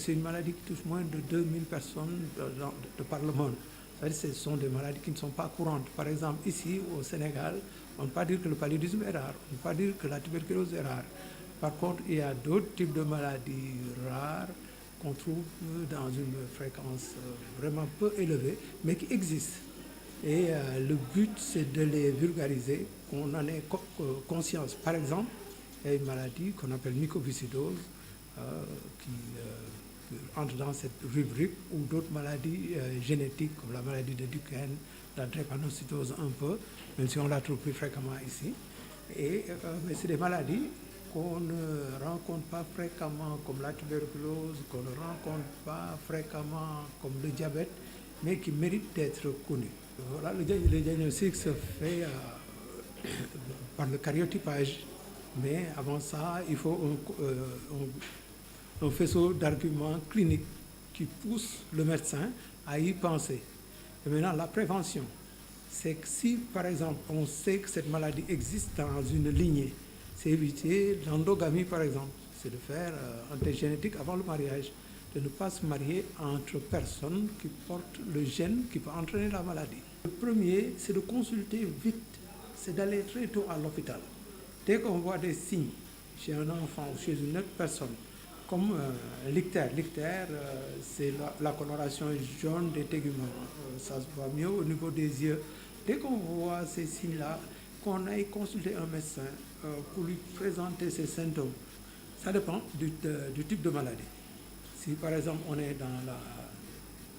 c'est une maladie qui touche moins de 2000 personnes par le monde. Ce sont des maladies qui ne sont pas courantes. Par exemple, ici au Sénégal, on ne peut pas dire que le paludisme est rare, on ne peut pas dire que la tuberculose est rare. Par contre, il y a d'autres types de maladies rares qu'on trouve dans une fréquence vraiment peu élevée, mais qui existent. Et le but, c'est de les vulgariser, qu'on en ait conscience. Par exemple, il y a une maladie qu'on appelle mycoviscidose, qui entre dans cette rubrique, ou d'autres maladies génétiques, comme la maladie de Duchenne, la drépanocytose un peu, même si on la trouve plus fréquemment ici. Mais c'est des maladies qu'on ne rencontre pas fréquemment, comme la tuberculose, qu'on ne rencontre pas fréquemment, comme le diabète, mais qui méritent d'être connues. Voilà, le diagnostic se fait par le cariotypage, mais avant ça, il faut un faisceau d'arguments cliniques qui pousse le médecin à y penser. Et maintenant, la prévention, c'est que si, par exemple, on sait que cette maladie existe dans une lignée, c'est éviter l'endogamie, par exemple, c'est de faire un test génétique avant le mariage, de ne pas se marier entre personnes qui portent le gène qui peut entraîner la maladie. Le premier, c'est de consulter vite, c'est d'aller très tôt à l'hôpital. Dès qu'on voit des signes chez un enfant ou chez une autre personne, comme l'ictère. L'ictère, c'est la coloration jaune des téguments. Ça se voit mieux au niveau des yeux. Dès qu'on voit ces signes-là, qu'on aille consulter un médecin pour lui présenter ces symptômes. Ça dépend du type de maladie. Si par exemple on est dans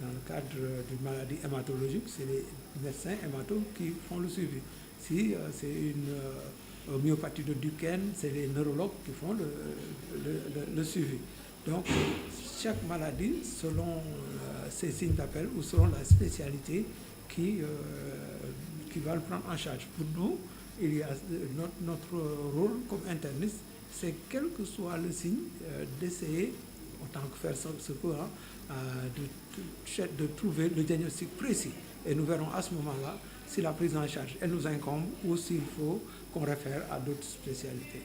le cadre d'une maladie hématologique, c'est les médecins hématologues qui font le suivi. Si c'est une myopathie de Duchenne, c'est les neurologues qui font le suivi. Donc, chaque maladie, selon ses signes d'appel ou selon la spécialité qui va le prendre en charge. Pour nous, il y a notre rôle comme interniste, c'est quel que soit le signe, d'essayer, autant que faire se peut, de trouver le diagnostic précis. Et nous verrons à ce moment-là si la prise en charge, elle nous incombe ou s'il faut qu'on réfère à d'autres spécialités.